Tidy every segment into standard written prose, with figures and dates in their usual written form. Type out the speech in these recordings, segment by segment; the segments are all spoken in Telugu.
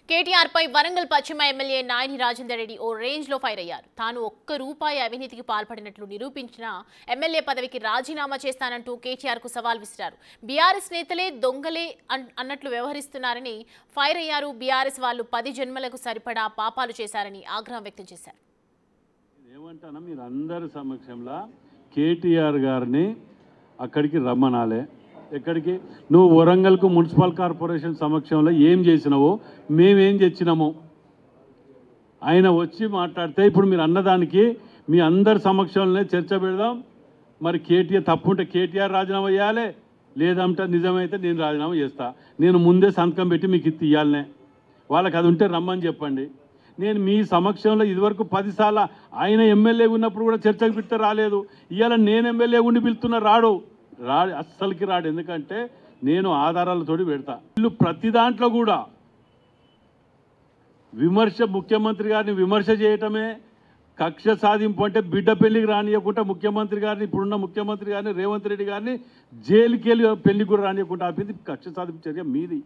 కేటీఆర్ పై వరంగల్ పశ్చిమ ఎమ్మెల్యే నాయని రాజేందర్ రెడ్డి ఓ రేంజ్ లో ఫైర్ అయ్యారు. తాను ఒక్క రూపాయి అవినీతికి పాల్పడినట్లు నిరూపించిన ఎమ్మెల్యే పదవికి రాజీనామా చేస్తానంటూ కేటీఆర్ కు సవాల్ విసిరారు. బీఆర్ఎస్ నేతలే దొంగలే అన్నట్లు వ్యవహరిస్తున్నారని ఫైర్ అయ్యారు. బీఆర్ఎస్ వాళ్ళు 10 జన్మలకు సరిపడా పాపాలు చేశారని ఆగ్రహం వ్యక్తం చేశారు. ఏమంటానా మీరందరి సమక్షంలో కేటీఆర్ గారిని అక్కడికి రమ్మనాలే. ఎక్కడికి? నువ్వు వరంగల్కు మున్సిపల్ కార్పొరేషన్ సమక్షంలో ఏం చేసినావో మేమేం తెచ్చినామో ఆయన వచ్చి మాట్లాడితే ఇప్పుడు మీరు అన్నదానికి మీ అందరి సమక్షంలోనే చర్చ పెడదాం. మరి కేటీఆర్ తప్పుంటే కేటీఆర్ రాజీనామా చేయాలి, లేదంటే నిజమైతే నేను రాజీనామా చేస్తా. నేను ముందే సంతకం పెట్టి మీకు ఇది ఇవ్వాలనే. వాళ్ళకి అది ఉంటే రమ్మని చెప్పండి. నేను మీ సమక్షంలో ఇదివరకు 10 సార్లు ఆయన ఎమ్మెల్యే ఉన్నప్పుడు కూడా చర్చకు పిలిస్తే రాలేదు. ఇవాళ నేను ఎమ్మెల్యే ఉండి పిలుస్తున్నా రాడు అస్సలకి రాడు. ఎందుకంటే నేను ఆధారాలతోటి పెడతా. వీళ్ళు ప్రతి దాంట్లో కూడా విమర్శ, ముఖ్యమంత్రి గారిని విమర్శ చేయటమే కక్ష సాధింపు. అంటే బిడ్డ పెళ్లికి రానియకుండా ముఖ్యమంత్రి గారిని, ఇప్పుడున్న ముఖ్యమంత్రి గారిని రేవంత్ రెడ్డి గారిని జైలుకి వెళ్ళి పెళ్లికి కూడా రానియకుండా ఆపింది కక్ష సాధింపు చర్య మీది.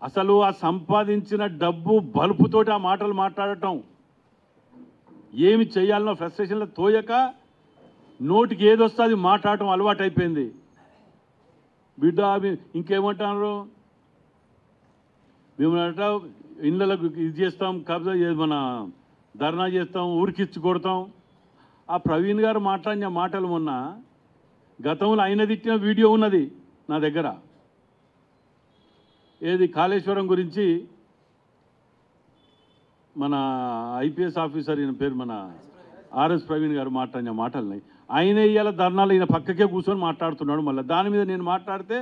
అసలు ఆ సంపాదించిన డబ్బు బలుపుతోటి ఆ మాటలు మాట్లాడటం, ఏమి చేయాలనో ఫ్రస్ట్రేషన్లో తోయక నోటికి ఏదొస్తుంది మాట్లాడటం అలవాటు అయిపోయింది. బిడ్డ ఇంకేమంటున్నారు, మేమట ఇళ్ళకు ఇది చేస్తాం, కబ్జా మన ధర్నా చేస్తాం, ఊరికిచ్చి కొడతాం. ఆ ప్రవీణ్ గారు మాట్లాడిన మాటలు మొన్న గతంలో ఆయన తిట్టిన వీడియో ఉన్నది నా దగ్గర. ఏది కాళేశ్వరం గురించి మన ఐపీఎస్ ఆఫీసర్ ఈయన పేరు మన ఆర్ఎస్ ప్రవీణ్ గారు మాట్లాడిన మాటలని ఆయన ఇవాళ ధర్నాలు ఈయన పక్కకే కూర్చొని మాట్లాడుతున్నాడు. మళ్ళీ దాని మీద నేను మాట్లాడితే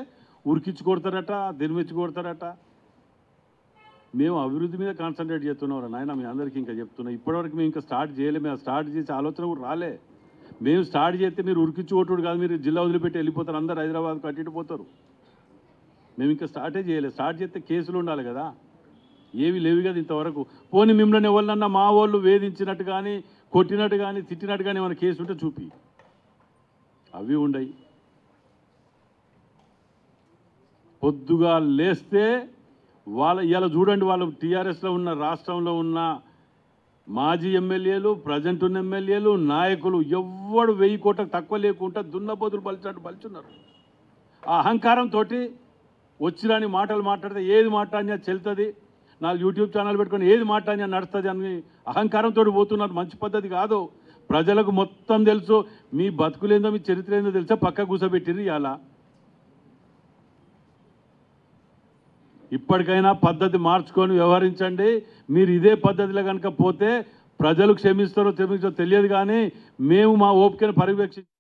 ఉరికిచ్చి కొడతారట, దిరిమిచ్చి కొడతారట. మేము అభివృద్ధి మీద కాన్సన్ట్రేట్ చేస్తున్నాం నాయన. మీ అందరికీ ఇంకా చెప్తున్నాం. ఇప్పటివరకు మేము ఇంకా స్టార్ట్ చేయలే. మేము స్టార్ట్ చేసే ఆలోచన కూడా రాలే. మేము స్టార్ట్ చేస్తే మీరు ఉరికిచ్చి కొట్టుడు కాదు, మీరు జిల్లా వదిలిపెట్టి వెళ్ళిపోతారు, అందరు హైదరాబాద్ కట్టిపోతారు. మేము ఇంకా స్టార్టే చేయలేదు. స్టార్ట్ చేస్తే కేసులు ఉండాలి కదా, ఏవి లేవు కదా ఇంతవరకు. పోనీ మిమ్మల్ని ఎవరినన్నా మా వాళ్ళు వేధించినట్టు కానీ, కొట్టినట్టు కానీ, తిట్టినట్టు కానీ ఏమైనా కేసు ఉంటే చూపి. అవి ఉండయి. పొద్దుగా లేస్తే వాళ్ళ ఇవాళ చూడండి, వాళ్ళు టీఆర్ఎస్లో ఉన్న, రాష్ట్రంలో ఉన్న మాజీ ఎమ్మెల్యేలు, ప్రజెంట్ ఉన్న ఎమ్మెల్యేలు, నాయకులు ఎవ్వడు 1000 కోట్లకు తక్కువ లేకుండా దున్నపోతులు పలిచినట్టు పలుచున్నారు. ఆ అహంకారంతో వచ్చిరాని మాటలు మాట్లాడితే ఏది మాట్లాడినా చెల్తుంది, నా యూట్యూబ్ ఛానల్ పెట్టుకొని ఏది మాట్లాడినా నడుస్తుంది అని అహంకారంతో పోతున్నారు. మంచి పద్ధతి కాదు. ప్రజలకు మొత్తం తెలుసు, మీ బతుకులేందో మీ చరిత్ర ఏందో తెలుసా, పక్క కూసబెట్టింది. ఇలా ఇప్పటికైనా పద్ధతి మార్చుకొని వ్యవహరించండి. మీరు ఇదే పద్ధతిలో కనుక పోతే ప్రజలు క్షమిస్తారో తెలియదు, కానీ మేము మా ఓపికను పర్యవేక్షించాం.